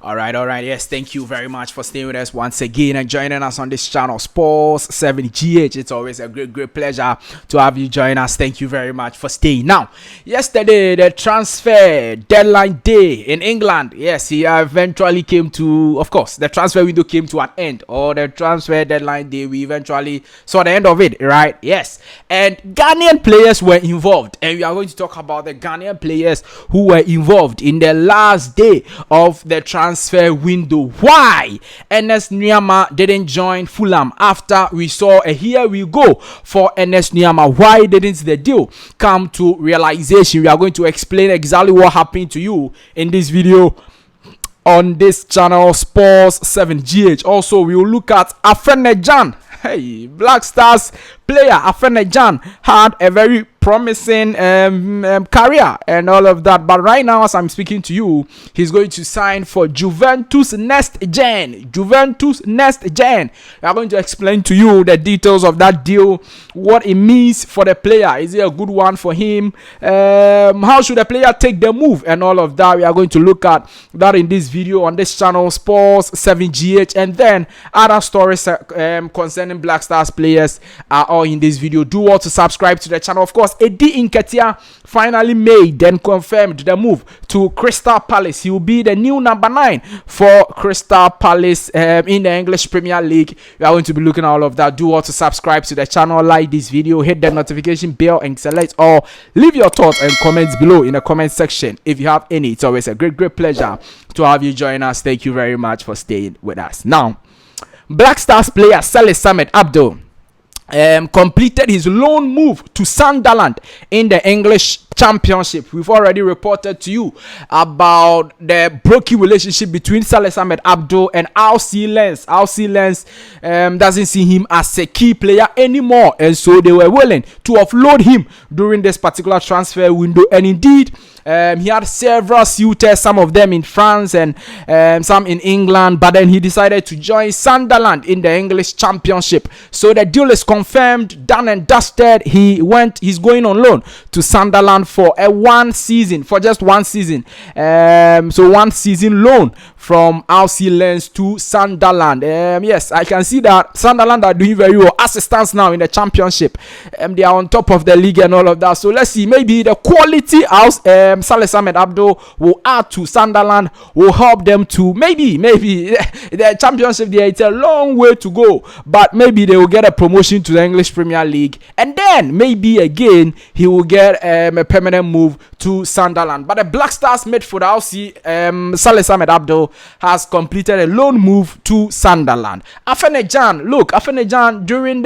All right. Yes, thank you very much for staying with us once again and joining us on this channel, Sports 7GH. It's always a great pleasure to have you join us. Thank you very much for staying. Now, yesterday, the transfer deadline day in England. Yes, he eventually came to, of course, the transfer window came to an end, or the transfer deadline day, we eventually saw the end of it, right? Yes. And Ghanaian players were involved, and we are going to talk about the Ghanaian players who were involved in the last day of the transfer window. Why Ernest Nuamah didn't join Fulham after we saw a here we go for Ernest Nuamah. Why didn't the deal come to realization? We are going to explain exactly what happened to you in this video on this channel, Sports 7GH. Also, we will look at Afena-Gyan. Hey, Black Stars player Afena-Gyan had a very promising career and all of that, but right now as I'm speaking to you, he's going to sign for Juventus next gen. We are going to explain to you the details of that deal, what it means for the player. Is it a good one for him? How should the player take the move and all of that? We are going to look at that in this video on this channel, Sports 7GH, and then other stories concerning Black Stars players are all in this video. Do want to subscribe to the channel. Of course, Nketiah finally made and confirmed the move to Crystal Palace. He will be the new number 9 for Crystal Palace in the English Premier League. We are going to be looking at all of that. Do want to subscribe to the channel, like this video, hit the notification bell and select all. Leave your thoughts and comments below in the comment section if you have any. It's always a great pleasure to have you join us. Thank you very much for staying with us. Now, Black Stars player Felix Afena-Gyan completed his loan move to Sunderland in the English Championship. We've already reported to you about the broken relationship between Felix Afena-Gyan and RC Lens. RC Lens doesn't see him as a key player anymore, and so they were willing to offload him during this particular transfer window. And indeed, he had several suitors, some of them in France and some in England, but then he decided to join Sunderland in the English Championship. So the deal is confirmed, done and dusted. He's going on loan to Sunderland for just one season. So 1 season loan from RC Lens to Sunderland. Yes, I can see that Sunderland are doing very well as it stands now in the Championship. They are on top of the league and all of that. So let's see, maybe the quality Felix Afena-Gyan will add to Sunderland, will help them to maybe the Championship there. It's a long way to go, but maybe they will get a promotion to the English Premier League, and then maybe again he will get a permanent move to Sunderland. But the Black Stars midfielder Felix Afena-Gyan has completed a loan move to Sunderland. Afena-Gyan during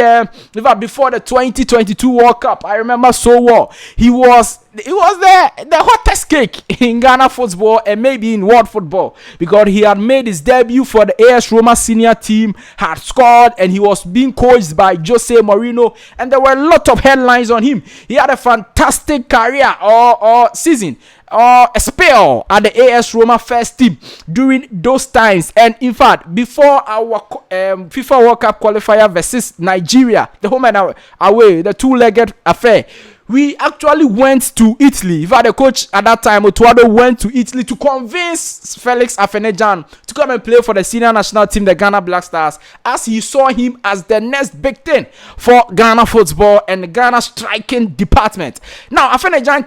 before the 2022 World Cup, I remember so well. He was the hottest cake in Ghana football and maybe in world football, because he had made his debut for the AS Roma senior team, had scored, and he was being coached by Jose Mourinho, and there were a lot of headlines on him. He had a fantastic career or season or a spell at the AS Roma first team during those times. And in fact, before our FIFA World Cup qualifier versus Nigeria, the home and away, the two-legged affair, we actually went to Italy. In fact, the coach at that time, Otuado, went to Italy to convince Felix Afena-Gyan to come and play for the senior national team, the Ghana Black Stars, as he saw him as the next big thing for Ghana football and the Ghana striking department. Now, Afena-Gyan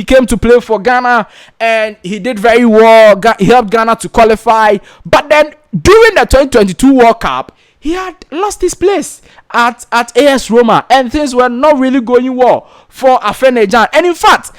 came to play for Ghana, and he did very well. He helped Ghana to qualify, but then during the 2022 World Cup, he had lost his place at AS Roma, and things were not really going well for Afena-Gyan. And in fact,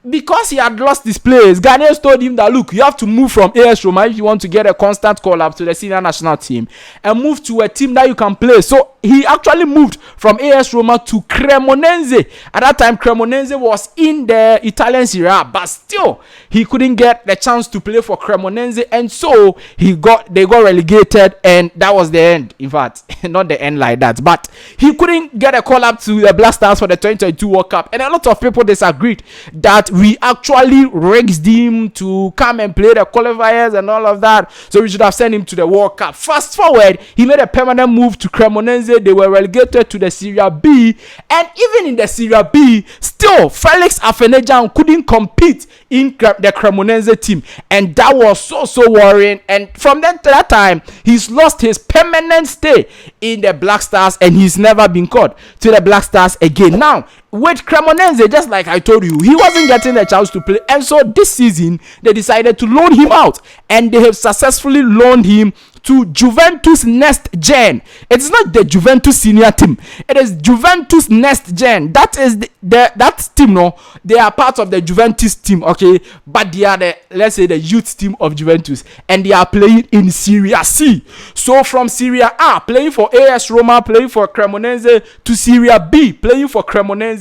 because he had lost his place, Ghanaians told him that, look, you have to move from AS Roma if you want to get a constant call-up to the senior national team, and move to a team that you can play. So he actually moved from AS Roma to Cremonese. At that time, Cremonese was in the Italian Serie A, but still, he couldn't get the chance to play for Cremonese, and so they got relegated, and that was the end. In fact, not the end like that, but he couldn't get a call-up to the Black Stars for the 2022 World Cup, and a lot of people disagreed that that we actually rigged him to come and play the qualifiers and all of that. So we should have sent him to the World Cup. Fast forward, he made a permanent move to Cremonese. They were relegated to the Serie B. And even in the Serie B, still, Felix Afena-Gyan couldn't compete in the Cremonese team. And that was so worrying. And from that time, he's lost his permanent stay in the Black Stars, and he's never been called to the Black Stars again. Now, with Cremonese, just like I told you, he wasn't getting a chance to play, and so this season they decided to loan him out, and they have successfully loaned him to Juventus Next Gen. It's not the Juventus senior team, it is Juventus Next Gen. That is that team. No, they are part of the Juventus team, okay, but they are the, let's say, the youth team of Juventus, and they are playing in Serie C. So from Serie A, playing for AS Roma, playing for Cremonese, to Serie B, playing for Cremonese,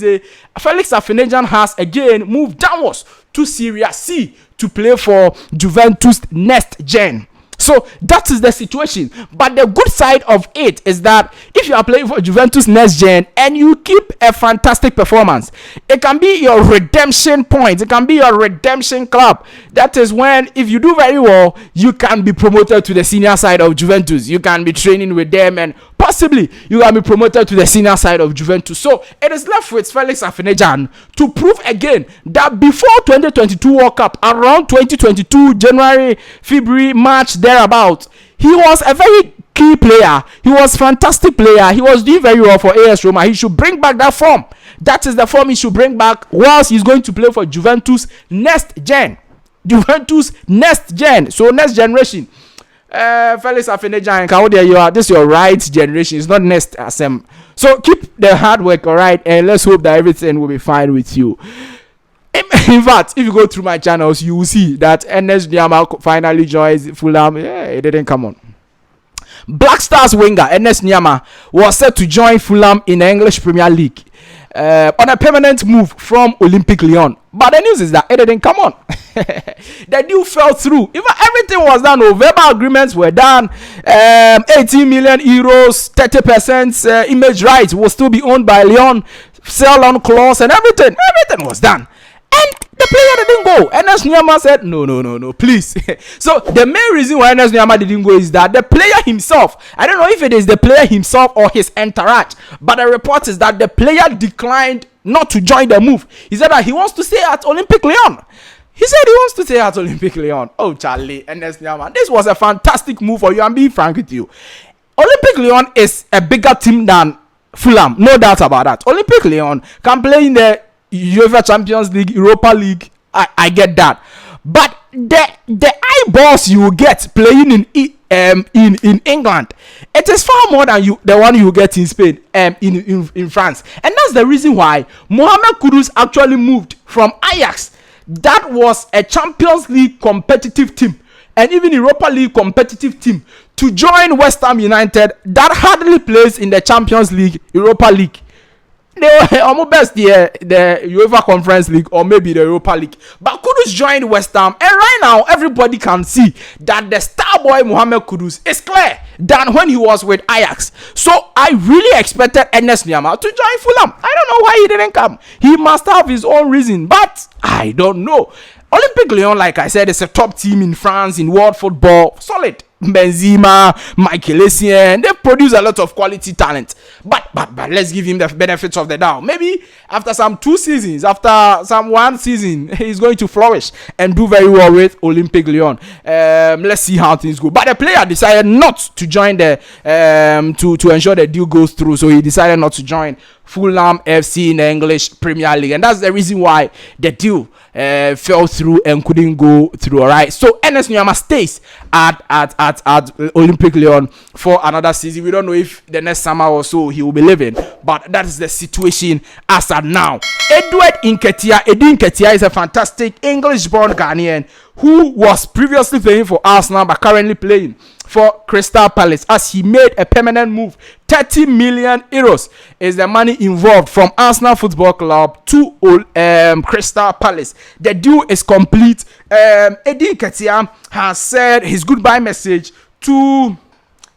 Felix Afena-Gyan has again moved downwards to Serie C to play for Juventus Next Gen. So that is the situation. But the good side of it is that if you are playing for Juventus Next Gen and you keep a fantastic performance, it can be your redemption point. It can be your redemption club. That is when, if you do very well, you can be promoted to the senior side of Juventus. You can be training with them, and possibly you can be promoted to the senior side of Juventus. So it is left with Felix Afena-Gyan to prove again that before 2022 World Cup, around 2022 January, February, March, thereabout, he was a very key player. He was a fantastic player. He was doing very well for AS Roma. He should bring back that form. That is the form he should bring back whilst he's going to play for Juventus Next Gen. Juventus Next Gen. So next generation. Felix Afena-Gyan, how there you are. This is your right generation. It's not next SM. So keep the hard work, all right, and let's hope that everything will be fine with you. In fact, if you go through my channels, you will see that Ernest Nuamah finally joins Fulham. Yeah, it didn't come on. Black Stars winger Ernest Nuamah was set to join Fulham in the English Premier League on a permanent move from Olympique Lyon. But the news is that it didn't come on. The deal fell through. Even everything was done. Verbal agreements were done. 18 million euros, 30% image rights will still be owned by Lyon. Sell on clause and everything. Everything was done. And the player didn't go. Ernest Nuamah said, no, please. So the main reason why Ernest Nuamah didn't go is that the player himself, I don't know if it is the player himself or his entourage, but the report is that the player declined not to join the move. He said that he wants to stay at Olympique Lyon. He said he wants to stay at Olympique Lyon. Oh, Charlie, Ernest Nuamah, this was a fantastic move for you. I'm being frank with you. Olympique Lyon is a bigger team than Fulham, no doubt about that. Olympique Lyon can play in the UEFA Champions League, Europa League. I get that, but the eyeballs you get playing in England, it is far more than the one you get in Spain, in France, and that's the reason why Mohamed Kudus actually moved from Ajax. That was a Champions League competitive team, and even Europa League competitive team, to join West Ham United that hardly plays in the Champions League, Europa League. They were almost best the UEFA Conference League or maybe the Europa League. But Kudus joined West Ham, and right now everybody can see that the star boy Mohamed Kudus is clear than when he was with Ajax. So I really expected Ernest Nuamah to join Fulham. I don't know why he didn't come. He must have his own reason, but I don't know. Olympique Lyon, like I said, is a top team in France in world football. Solid. Benzema, Michael Essien, they produce a lot of quality talent. But let's give him the benefits of the doubt. Maybe after some 2 seasons, after some 1 season, he's going to flourish and do very well with Olympique Lyon. Let's see how things go. But the player decided not to join the to ensure the deal goes through. So he decided not to join Fulham FC in the English Premier League, and that's the reason why the deal fell through and couldn't go through. All right, so Ernest Nuamah stays at Olympique Lyon for another season. We don't know if the next summer or so he will be leaving, but that is the situation as at now. Edward Nketiah is a fantastic English-born Ghanaian who was previously playing for Arsenal but currently playing for Crystal Palace, as he made a permanent move. 30 million euros is the money involved from Arsenal Football Club to Crystal Palace. The deal is complete. Nketiah has said his goodbye message to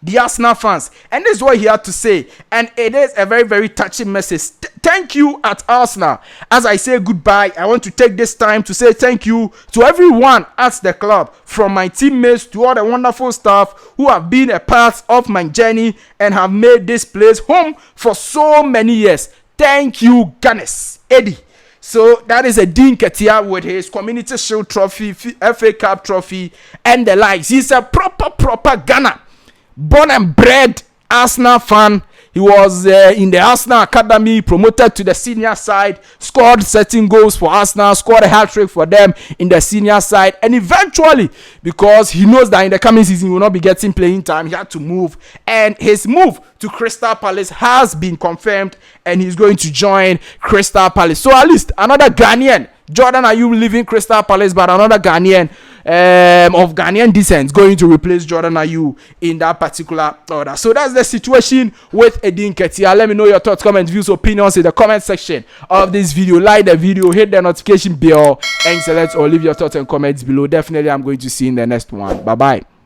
the Arsenal fans. And this is what he had to say. And it is a very, very touching message. Thank you at Arsenal. As I say goodbye, I want to take this time to say thank you to everyone at the club, from my teammates to all the wonderful staff who have been a part of my journey and have made this place home for so many years. Thank you, Gunners. Eddie. So that is a Nketiah with his Community Shield trophy, FA Cup trophy, and the likes. He's a proper Ghana. Born and bred Arsenal fan. He was in the Arsenal Academy, promoted to the senior side, scored certain goals for Arsenal, scored a hat-trick for them in the senior side, and eventually, because he knows that in the coming season he will not be getting playing time, he had to move, and his move to Crystal Palace has been confirmed, and he's going to join Crystal Palace. So at least another Ghanaian. Jordan Ayew leaving Crystal Palace, but another Ghanaian of Ghanaian descent going to replace Jordan Ayew in that particular order. So that's the situation with Eddie Nketiah. Let me know your thoughts, comments, views, opinions in the comment section of this video. Like the video, hit the notification bell, and select or leave your thoughts and comments below. Definitely, I'm going to see you in the next one. Bye bye.